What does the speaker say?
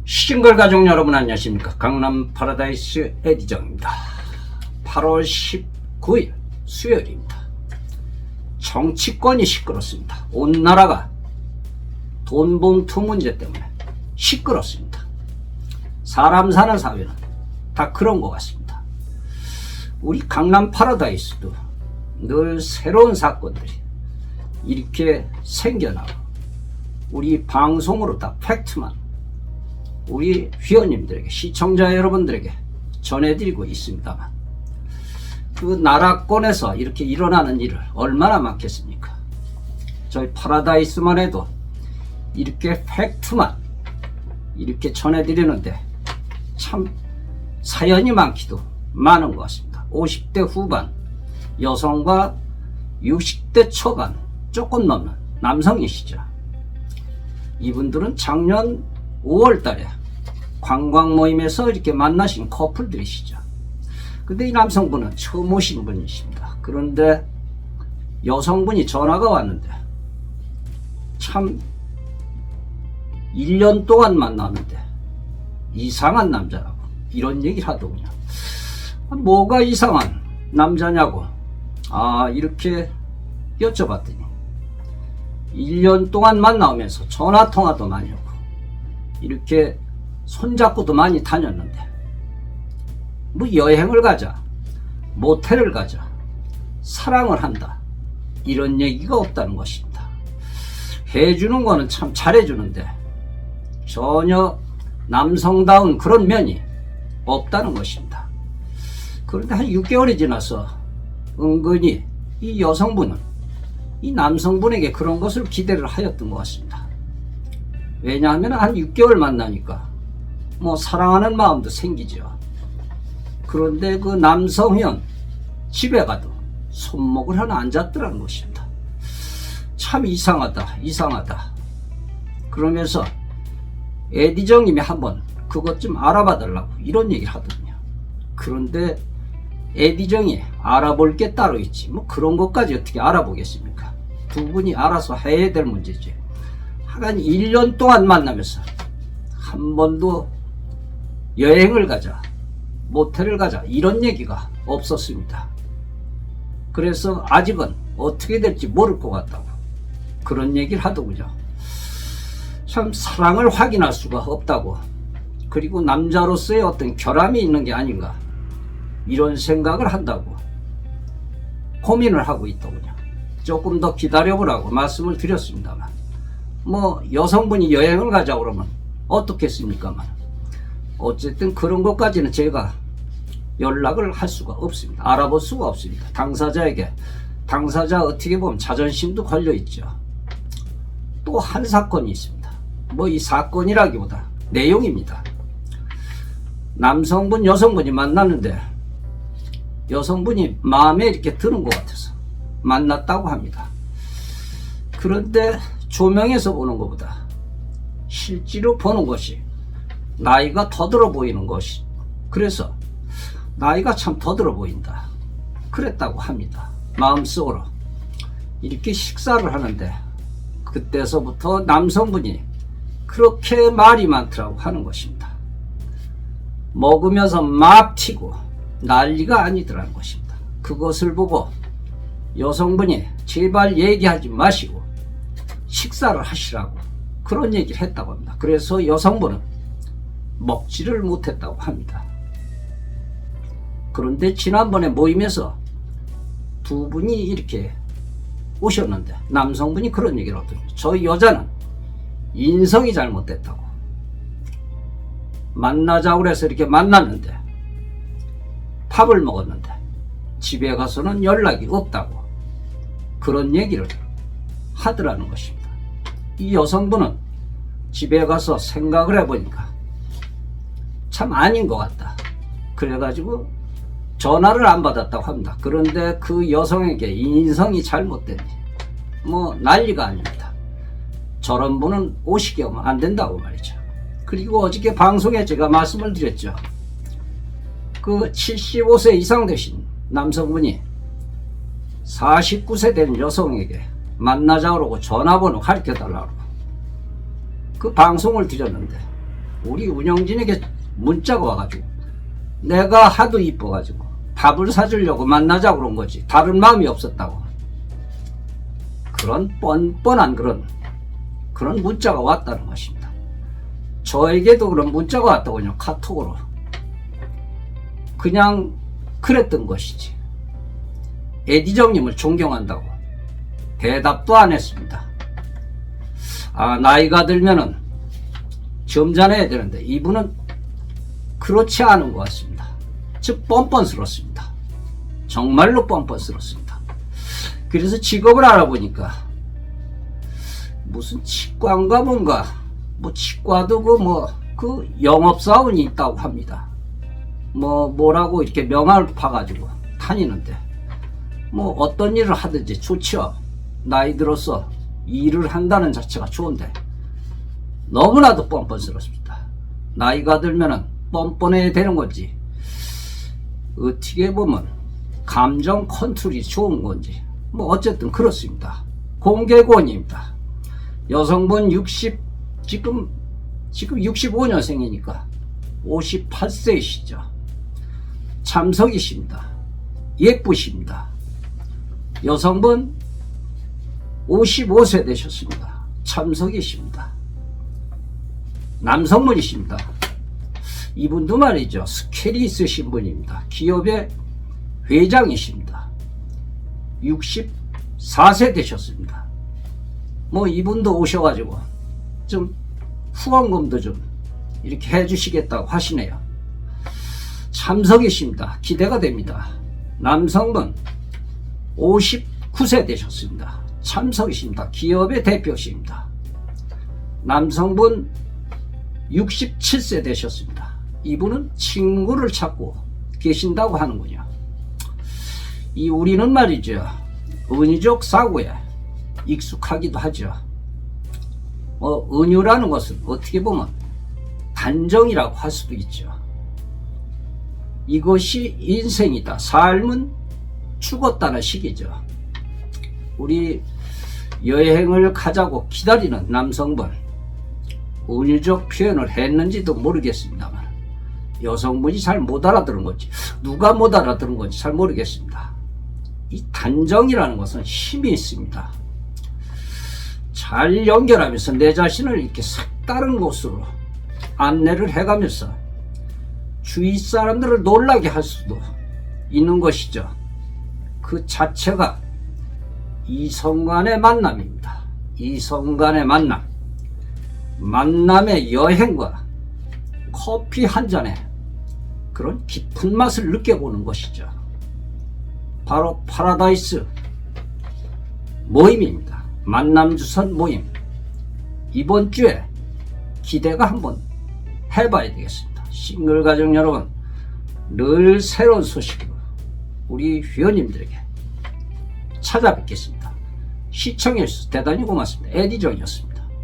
싱글 가족 여러분 안녕하십니까. 강남 파라다이스 에디정입니다. 8월 19일 수요일입니다. 정치권이 시끄럽습니다. 온 나라가 돈봉투 문제 때문에 시끄럽습니다. 사람 사는 사회는 다 그런 것 같습니다. 우리 강남 파라다이스도 늘 새로운 사건들이 이렇게 생겨나고 우리 방송으로 다 팩트만 우리 회원님들에게, 시청자 여러분들에게 전해드리고 있습니다만, 그 나라권에서 이렇게 일어나는 일을 얼마나 많겠습니까? 저희 파라다이스만 해도 이렇게 팩트만 이렇게 전해드리는데 참 사연이 많기도 많은 것 같습니다. 50대 후반 여성과 60대 초반 조금 넘는 남성이시죠. 이분들은 작년 5월 달에 관광 모임에서 이렇게 만나신 커플들이시죠. 근데 이 남성분은 처음 오신 분이십니다. 그런데 여성분이 전화가 왔는데 참 1년 동안 만났는데 이상한 남자라고 이런 얘기를 하더군요. 뭐가 이상한 남자냐고 이렇게 여쭤봤더니 1년 동안 만나오면서 전화통화도 많이 하고 이렇게 손잡고도 많이 다녔는데 뭐 여행을 가자, 모텔을 가자, 사랑을 한다 이런 얘기가 없다는 것입니다. 해주는 거는 참 잘해주는데 전혀 남성다운 그런 면이 없다는 것입니다. 그런데 한 6개월이 지나서 은근히 이 여성분은 이 남성분에게 그런 것을 기대를 하였던 것 같습니다. 왜냐하면 한 6개월 만나니까 뭐 사랑하는 마음도 생기죠. 그런데 그 남성현 집에 가도 손목을 하나 안 잡더라는 것입니다. 참 이상하다. 그러면서 에디정님이 한번 그것 좀 알아봐 달라고 이런 얘기를 하더군요. 그런데 에디정이 알아볼 게 따로 있지 뭐 그런 것까지 어떻게 알아보겠습니까? 두 분이 알아서 해야 될 문제지. 하간 1년 동안 만나면서 한 번도 여행을 가자, 모텔을 가자 이런 얘기가 없었습니다. 그래서 아직은 어떻게 될지 모를 것 같다고 그런 얘기를 하더군요. 참 사랑을 확인할 수가 없다고, 그리고 남자로서의 어떤 결함이 있는 게 아닌가 이런 생각을 한다고 고민을 하고 있더군요. 조금 더 기다려보라고 말씀을 드렸습니다만 뭐 여성분이 여행을 가자 그러면 어떻겠습니까만 어쨌든 그런 것까지는 제가 연락을 할 수가 없습니다. 알아볼 수가 없습니다. 당사자 어떻게 보면 자존심도 걸려있죠. 또 한 사건이 있습니다. 뭐 이 사건이라기보다 내용입니다. 남성분 여성분이 만났는데 여성분이 마음에 이렇게 드는 것 같아서 만났다고 합니다. 그런데 조명에서 보는 것보다 실제로 보는 것이 나이가 더 들어 보이는 것이, 그래서 나이가 참 더 들어 보인다 그랬다고 합니다. 마음속으로 이렇게 식사를 하는데 그때서부터 남성분이 그렇게 말이 많더라고 하는 것입니다. 먹으면서 막 튀고 난리가 아니더라는 것입니다. 그것을 보고 여성분이 제발 얘기하지 마시고 식사를 하시라고 그런 얘기를 했다고 합니다. 그래서 여성분은 먹지를 못했다고 합니다. 그런데 지난번에 모임에서 두 분이 이렇게 오셨는데 남성분이 그런 얘기를 하더군요. 저 여자는 인성이 잘못됐다고, 만나자고 해서 이렇게 만났는데 밥을 먹었는데 집에 가서는 연락이 없다고 그런 얘기를 하더라는 것입니다. 이 여성분은 집에 가서 생각을 해보니까 참 아닌 것 같다 그래가지고 전화를 안 받았다고 합니다. 그런데 그 여성에게 인성이 잘못됐니 뭐 난리가 아닙니다. 저런 분은 오시게 하면 안 된다고 말이죠. 그리고 어저께 방송에 제가 말씀을 드렸죠. 그 75세 이상 되신 남성분이 49세 된 여성에게 만나자고 그러고 전화번호 가르쳐달라고 그 방송을 드렸는데 우리 운영진에게 문자가 와가지고 내가 하도 이뻐가지고 밥을 사주려고 만나자고 그런 거지. 다른 마음이 없었다고. 그런 뻔뻔한 그런 문자가 왔다는 것입니다. 저에게도 그런 문자가 왔더군요. 카톡으로. 그냥 그랬던 것이지. 에디정님을 존경한다고 대답도 안 했습니다. 나이가 들면은 점잖아야 되는데 이분은 그렇지 않은 것 같습니다. 즉 뻔뻔스럽습니다. 정말로 뻔뻔스럽습니다. 그래서 직업을 알아보니까 무슨 치과인가 뭔가 치과도 그 영업사원이 있다고 합니다. 뭐라고 이렇게 명함을 파가지고 다니는데 어떤 일을 하든지 좋죠. 나이 들어서 일을 한다는 자체가 좋은데 너무나도 뻔뻔스럽습니다. 나이가 들면은 뻔뻔해야 되는 건지 어떻게 보면 감정 컨트롤이 좋은 건지 어쨌든 그렇습니다. 공개고원입니다. 여성분 지금 65년생이니까 58세이시죠. 참석이십니다. 예쁘십니다. 여성분 55세 되셨습니다. 참석이십니다. 남성분이십니다. 이분도 말이죠. 스케일이 있으신 분입니다. 기업의 회장이십니다. 64세 되셨습니다. 이분도 오셔가지고 좀 후원금도 좀 이렇게 해주시겠다고 하시네요. 참석이십니다. 기대가 됩니다. 남성분 59세 되셨습니다. 참석이십니다. 기업의 대표십니다. 남성분 67세 되셨습니다. 이분은 친구를 찾고 계신다고 하는군요. 우리는 말이죠. 은유적 사고에 익숙하기도 하죠. 은유라는 것은 어떻게 보면 단정이라고 할 수도 있죠. 이것이 인생이다. 삶은 죽었다는 식이죠. 우리 여행을 가자고 기다리는 남성분 은유적 표현을 했는지도 모르겠습니다만 여성분이 잘 못 알아들은 건지 누가 못 알아들은 건지 잘 모르겠습니다. 이 단정이라는 것은 힘이 있습니다. 잘 연결하면서 내 자신을 이렇게 색다른 곳으로 안내를 해가면서 주위 사람들을 놀라게 할 수도 있는 것이죠. 그 자체가 이성 간의 만남입니다. 이성 간의 만남의 여행과 커피 한 잔에 그런 깊은 맛을 느껴보는 것이죠. 바로 파라다이스 모임입니다. 만남주선 모임. 이번 주에 기대가 한번 해봐야 되겠습니다. 싱글 가족 여러분, 늘 새로운 소식으로 우리 회원님들에게 찾아뵙겠습니다. 시청해주셔서 대단히 고맙습니다. 에디정이었습니다.